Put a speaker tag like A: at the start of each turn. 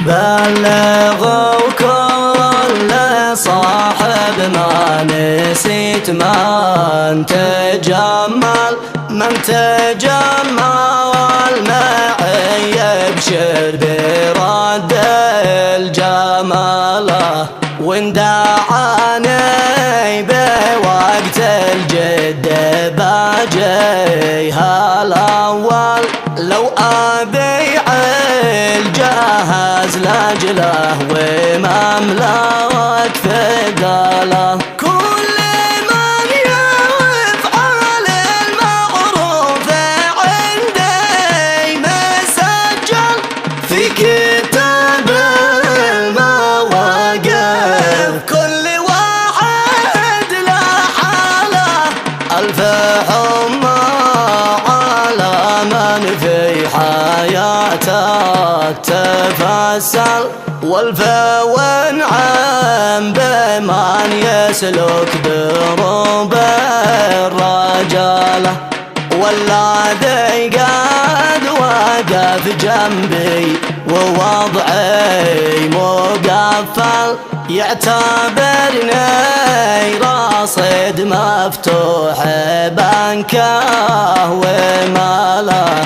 A: بلغوا كل صاحب ما نسيت من تجمل معي يبشر برد الجمال وان دعاني بوقت الجد باجيها الأول لو أبيع الجهاز لاجله ومملك ثقاله كل من يفعل المعروف عندي مسجل في كتاب المواقف كل واحد له حاله ألف حمى على من في حياته تفسر والف وانعم بمن يسلك دروب الرجاله والذي قد وقف جنبي ووضعي مقفل يعتبرني راصد مفتوح بنكه وماله